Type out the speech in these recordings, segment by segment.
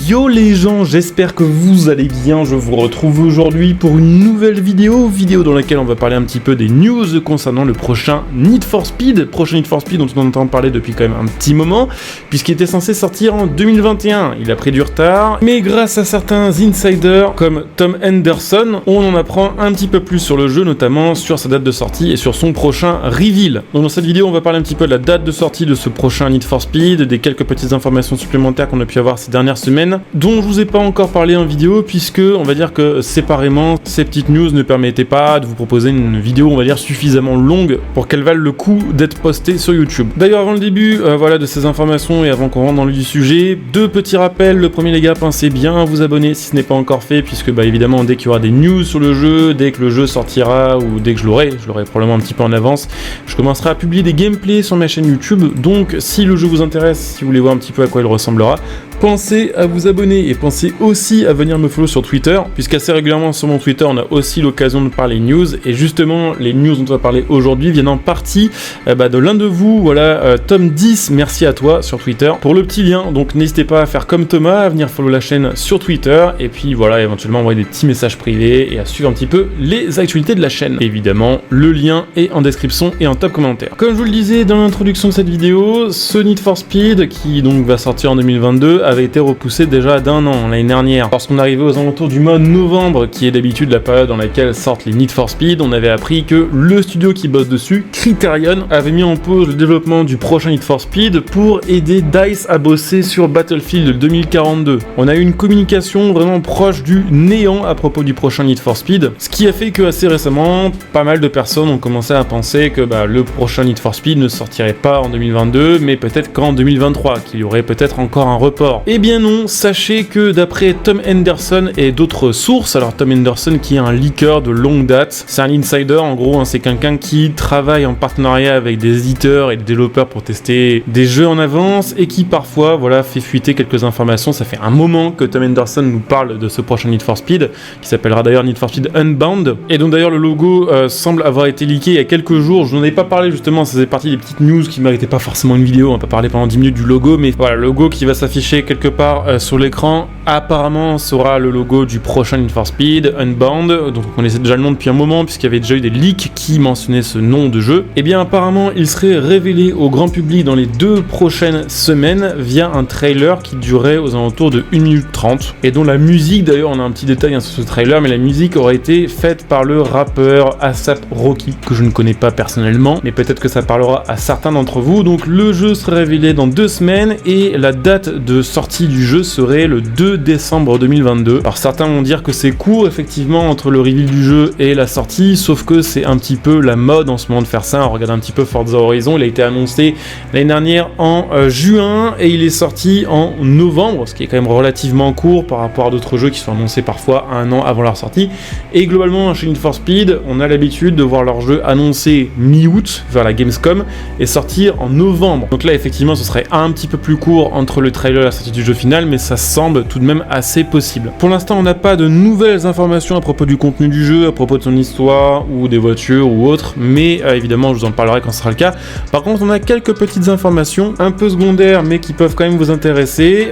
Yo les gens, j'espère que vous allez bien, je vous retrouve aujourd'hui pour une nouvelle vidéo dans laquelle on va parler un petit peu des news concernant le prochain Need for Speed dont on entend parler depuis quand même un petit moment, puisqu'il était censé sortir en 2021, il a pris du retard, mais grâce à certains insiders comme Tom Henderson, on en apprend un petit peu plus sur le jeu, notamment sur sa date de sortie et sur son prochain reveal. Donc dans cette vidéo on va parler un petit peu de la date de sortie de ce prochain Need for Speed, des quelques petites informations supplémentaires qu'on a pu avoir ces dernières semaines, dont je vous ai pas encore parlé en vidéo, puisque on va dire que séparément ces petites news ne permettaient pas de vous proposer une vidéo on va dire suffisamment longue pour qu'elle vaille le coup d'être postée sur YouTube. D'ailleurs avant le début de ces informations et avant qu'on rentre dans le vif du sujet, deux petits rappels. Le premier les gars, pensez bien à vous abonner si ce n'est pas encore fait, puisque évidemment dès qu'il y aura des news sur le jeu, dès que le jeu sortira ou dès que je l'aurai probablement un petit peu en avance, je commencerai à publier des gameplays sur ma chaîne YouTube. Donc si le jeu vous intéresse, si vous voulez voir un petit peu à quoi il ressemblera, pensez à vous abonner et pensez aussi à venir me follow sur Twitter, puisqu'assez régulièrement sur mon Twitter on a aussi l'occasion de parler news, et justement les news dont on va parler aujourd'hui viennent en partie de l'un de vous, Tom10, merci à toi sur Twitter pour le petit lien. Donc n'hésitez pas à faire comme Thomas, à venir follow la chaîne sur Twitter, et puis éventuellement envoyer des petits messages privés et à suivre un petit peu les actualités de la chaîne. Évidemment le lien est en description et en top commentaire. Comme je vous le disais dans l'introduction de cette vidéo, ce Need for Speed qui donc va sortir en 2022 avait été repoussé déjà d'un an l'année dernière. Lorsqu'on arrivait aux alentours du mois de novembre, qui est d'habitude la période dans laquelle sortent les Need for Speed, on avait appris que le studio qui bosse dessus, Criterion, avait mis en pause le développement du prochain Need for Speed pour aider DICE à bosser sur Battlefield 2042. On a eu une communication vraiment proche du néant à propos du prochain Need for Speed, ce qui a fait que assez récemment, pas mal de personnes ont commencé à penser que le prochain Need for Speed ne sortirait pas en 2022, mais peut-être qu'en 2023, qu'il y aurait peut-être encore un report. Eh bien non, sachez que d'après Tom Henderson et d'autres sources, alors Tom Henderson qui est un leaker de longue date, c'est un insider en gros, c'est quelqu'un qui travaille en partenariat avec des éditeurs et des développeurs pour tester des jeux en avance et qui parfois fait fuiter quelques informations. Ça fait un moment que Tom Henderson nous parle de ce prochain Need for Speed, qui s'appellera d'ailleurs Need for Speed Unbound, et dont d'ailleurs le logo semble avoir été leaké il y a quelques jours. Je n'en ai pas parlé justement, ça faisait partie des petites news qui méritaient pas forcément une vidéo, on va pas parler pendant 10 minutes du logo, mais voilà, le logo qui va s'afficher quelque part sur l'écran apparemment sera le logo du prochain Need for Speed Unbound, donc on connaissait déjà le nom depuis un moment puisqu'il y avait déjà eu des leaks qui mentionnaient ce nom de jeu. Et bien apparemment il serait révélé au grand public dans les 2 prochaines semaines via un trailer qui durerait aux alentours de 1 minute 30, et dont la musique, d'ailleurs on a un petit détail sur ce trailer, mais la musique aurait été faite par le rappeur A$AP Rocky, que je ne connais pas personnellement, mais peut-être que ça parlera à certains d'entre vous. Donc le jeu serait révélé dans 2 semaines et la date de sortie du jeu serait le 2 décembre 2022. Alors certains vont dire que c'est court effectivement entre le reveal du jeu et la sortie, sauf que c'est un petit peu la mode en ce moment de faire ça. On regarde un petit peu Forza Horizon, il a été annoncé l'année dernière en juin et il est sorti en novembre, ce qui est quand même relativement court par rapport à d'autres jeux qui sont annoncés parfois un an avant leur sortie. Et globalement chez Need for Speed, on a l'habitude de voir leur jeu annoncé mi-août vers la Gamescom et sortir en novembre. Donc là effectivement ce serait un petit peu plus court entre le trailer et la sortie du jeu final, mais ça semble tout de même assez possible. Pour l'instant on n'a pas de nouvelles informations à propos du contenu du jeu, à propos de son histoire ou des voitures ou autres, mais évidemment je vous en parlerai quand ce sera le cas. Par contre on a quelques petites informations un peu secondaires mais qui peuvent quand même vous intéresser.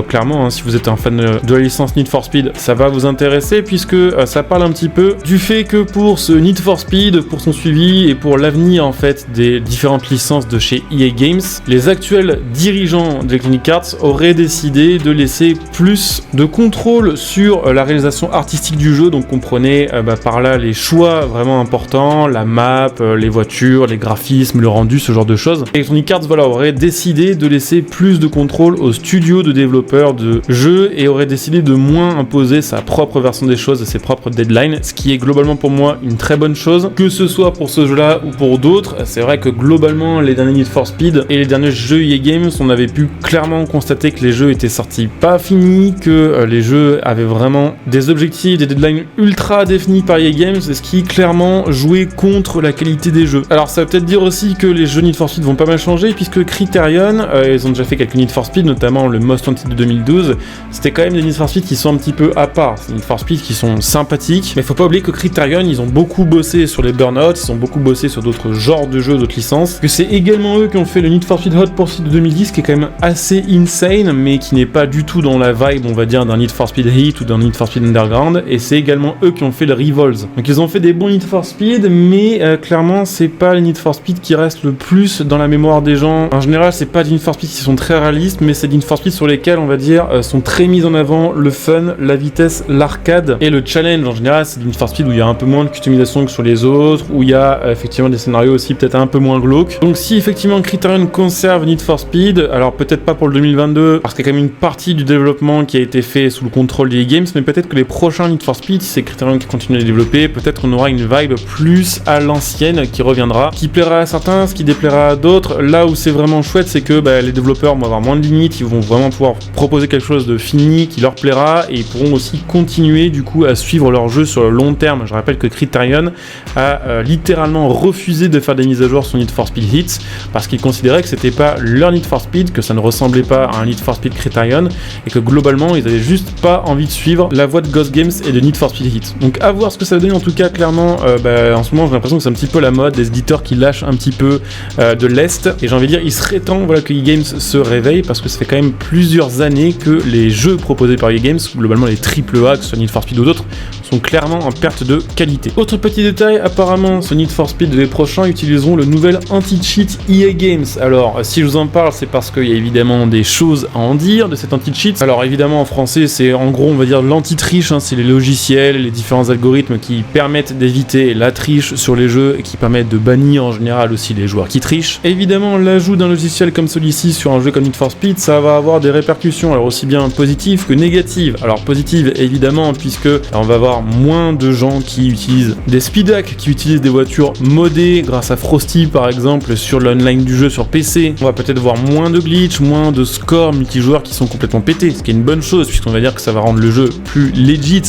Clairement si vous êtes un fan de la licence Need for Speed, ça va vous intéresser puisque ça parle un petit peu du fait que pour ce Need for Speed, pour son suivi et pour l'avenir en fait des différentes licences de chez EA Games, les actuels dirigeants d'Electronic Arts auraient décidé de laisser plus de contrôle sur la réalisation artistique du jeu. Donc comprenez par là les choix vraiment importants, la map, les voitures, les graphismes, le rendu, ce genre de choses. Electronic Arts aurait décidé de laisser plus de contrôle aux studios de développeurs de jeux et aurait décidé de moins imposer sa propre version des choses et ses propres deadlines, ce qui est globalement pour moi une très bonne chose, que ce soit pour ce jeu-là ou pour d'autres. C'est vrai que globalement les derniers Need for Speed et les derniers jeux EA Games, on avait pu clairement constater que les jeux étaient sortis pas finis, que les jeux avaient vraiment des objectifs, des deadlines ultra définis par EA Games, et ce qui clairement jouait contre la qualité des jeux. Alors ça veut peut-être dire aussi que les jeux Need for Speed vont pas mal changer, puisque Criterion, ils ont déjà fait quelques Need for Speed, notamment le Most Wanted de 2012, c'était quand même des Need for Speed qui sont un petit peu à part, c'est des Need for Speed qui sont sympathiques, mais faut pas oublier que Criterion, ils ont beaucoup bossé sur les Burnout, ils ont beaucoup bossé sur d'autres genres de jeux, d'autres licences, que c'est également eux qui ont fait le Need for Speed Hot Pursuit de 2010, qui est quand même assez insane, mais qui n'est pas du tout dans la vibe, on va dire, d'un Need for Speed Heat ou d'un Need for Speed Underground, et c'est également eux qui ont fait le Revolves. Donc ils ont fait des bons Need for Speed, mais clairement c'est pas les Need for Speed qui restent le plus dans la mémoire des gens. En général, c'est pas des Need for Speed qui sont très réalistes, mais c'est des Need for Speed sur lesquels, on va dire, sont très mis en avant le fun, la vitesse, l'arcade et le challenge. En général, c'est des Need for Speed où il y a un peu moins de customisation que sur les autres, où il y a effectivement des scénarios aussi peut-être un peu moins glauques. Donc si effectivement Criterion conserve Need for Speed, alors peut-être pas pour le 2022, parce qu'il y a quand même une partie du développement qui a été fait sous le contrôle d'EA Games, mais peut-être que les prochains Need for Speed, si c'est Criterion qui continue à les développer, peut-être qu'on aura une vibe plus à l'ancienne qui reviendra, qui plaira à certains, ce qui déplaira à d'autres. Là où c'est vraiment chouette, c'est que les développeurs vont avoir moins de limites, ils vont vraiment pouvoir proposer quelque chose de fini qui leur plaira, et ils pourront aussi continuer du coup à suivre leur jeu sur le long terme. Je rappelle que Criterion a littéralement refusé de faire des mises à jour sur Need for Speed Hits parce qu'ils considéraient que c'était pas leur Need for Speed, que ça ne ressemblait pas à un Need for Speed Criterion, et que globalement ils avaient juste pas envie de suivre la voie de Ghost Games et de Need for Speed Hits. Donc à voir ce que ça va donner. En tout cas, clairement en ce moment j'ai l'impression que c'est un petit peu la mode des éditeurs qui lâchent un petit peu de l'Est, et j'ai envie de dire il serait temps que EA Games se réveille, parce que ça fait quand même plusieurs années que les jeux proposés par EA Games, globalement les AAA, que ce soit Need for Speed ou d'autres, sont clairement en perte de qualité. Autre petit détail, apparemment ce Need for Speed les prochains utiliseront le nouvel anti-cheat EA Games. Alors si je vous en parle, c'est parce qu'il y a évidemment des choses à en dire de cet anti-cheat. Alors évidemment en français c'est en gros on va dire l'anti-triche, c'est les logiciels, les différents algorithmes qui permettent d'éviter la triche sur les jeux et qui permettent de bannir en général aussi les joueurs qui trichent. Évidemment l'ajout d'un logiciel comme celui-ci sur un jeu comme Need for Speed, ça va avoir des répercussions, alors aussi bien positives que négatives. Alors positives évidemment, puisque on va avoir moins de gens qui utilisent des speed hacks, qui utilisent des voitures modées grâce à Frosty par exemple sur l'online du jeu sur PC. On va peut-être voir moins de glitch, moins de scores multijoueurs qui sont complètement pétés, ce qui est une bonne chose puisqu'on va dire que ça va rendre le jeu plus legit.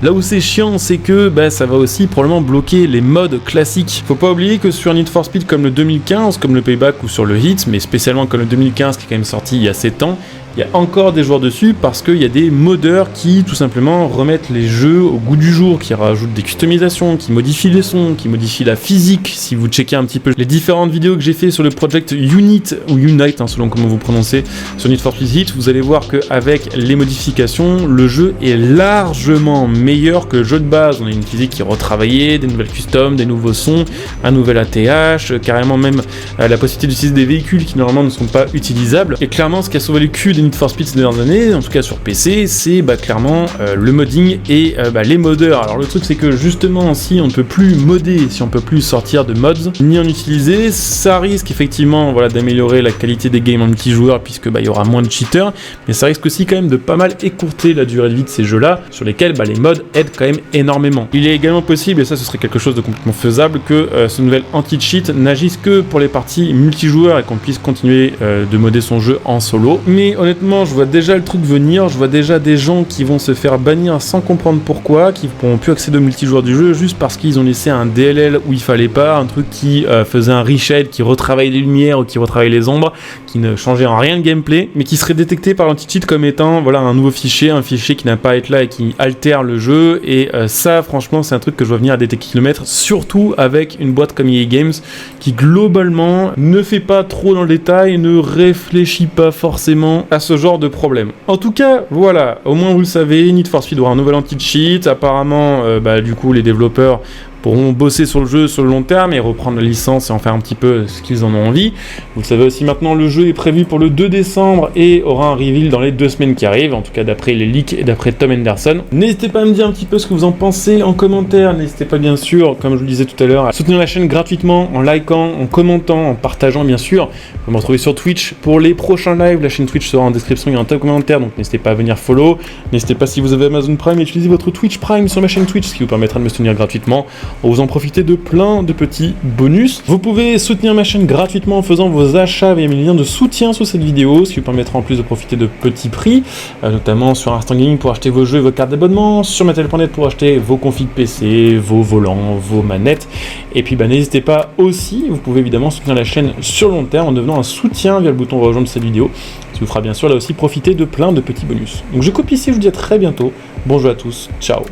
Là où c'est chiant, c'est que ça va aussi probablement bloquer les modes classiques. Faut pas oublier que sur Need for Speed comme le 2015, comme le Payback ou sur le Hit, mais spécialement comme le 2015 qui est quand même sorti il y a 7 ans, il y a encore des joueurs dessus parce qu'il y a des modeurs qui tout simplement remettent les jeux au goût du jour, qui rajoutent des customisations, qui modifient les sons, qui modifient la physique. Si vous checkez un petit peu les différentes vidéos que j'ai fait sur le Project Unit ou Unite, selon comment vous prononcez, sur Need for Speed Heat, vous allez voir qu'avec les modifications, le jeu est largement meilleur que le jeu de base. On a une physique qui est retravaillée, des nouvelles customs, des nouveaux sons, un nouvel ATH, carrément même la possibilité d'utiliser des véhicules qui normalement ne sont pas utilisables. Et clairement, ce qui a sauvé le cul des Need for Speed ces dernières années, en tout cas sur PC, c'est clairement le modding et les modeurs. Alors le truc c'est que justement si on ne peut plus modder, si on ne peut plus sortir de mods, ni en utiliser, ça risque effectivement d'améliorer la qualité des games en multijoueur puisque il y aura moins de cheaters, mais ça risque aussi quand même de pas mal écourter la durée de vie de ces jeux-là, sur lesquels les mods aident quand même énormément. Il est également possible, et ça ce serait quelque chose de complètement faisable, que ce nouvel anti-cheat n'agisse que pour les parties multijoueurs et qu'on puisse continuer de modder son jeu en solo. Mais honnêtement, je vois déjà le truc venir, je vois déjà des gens qui vont se faire bannir sans comprendre pourquoi, qui pourront plus accéder au multijoueur du jeu juste parce qu'ils ont laissé un DLL où il fallait pas, un truc qui faisait un reshade, qui retravaillait les lumières ou qui retravaillait les ombres, qui ne changeait en rien le gameplay, mais qui serait détecté par l'anti-cheat comme étant un nouveau fichier, un fichier qui n'a pas à être là et qui altère le jeu. Et ça, franchement, c'est un truc que je vois venir à des kilomètres, surtout avec une boîte comme EA Games qui globalement ne fait pas trop dans le détail, ne réfléchit pas forcément à ce genre de problème. En tout cas, voilà, au moins vous le savez, Need for Speed aura un nouvel anti-cheat. Apparemment, du coup, les développeurs pourront bosser sur le jeu sur le long terme et reprendre la licence et en faire un petit peu ce qu'ils en ont envie. Vous le savez aussi maintenant, le jeu est prévu pour le 2 décembre et aura un reveal dans les 2 semaines qui arrivent, en tout cas d'après les leaks et d'après Tom Henderson. N'hésitez pas à me dire un petit peu ce que vous en pensez en commentaire, n'hésitez pas bien sûr, comme je vous le disais tout à l'heure, à soutenir la chaîne gratuitement, en likant, en commentant, en partageant bien sûr. Vous pouvez me retrouver sur Twitch pour les prochains lives, la chaîne Twitch sera en description, il y a un tas de commentaires, donc n'hésitez pas à venir follow. N'hésitez pas, si vous avez Amazon Prime, à utiliser votre Twitch Prime sur ma chaîne Twitch, ce qui vous permettra de me soutenir gratuitement. Vous en profitez de plein de petits bonus. Vous pouvez soutenir ma chaîne gratuitement en faisant vos achats via mes liens de soutien sous cette vidéo, ce qui vous permettra en plus de profiter de petits prix, notamment sur Instant Gaming pour acheter vos jeux et vos cartes d'abonnement, sur Mattel.net pour acheter vos configs PC, vos volants, vos manettes. Et puis n'hésitez pas aussi, vous pouvez évidemment soutenir la chaîne sur le long terme en devenant un soutien via le bouton rejoindre cette vidéo, ce qui vous fera bien sûr là aussi profiter de plein de petits bonus. Donc je coupe ici, je vous dis à très bientôt. Bonjour à tous, ciao.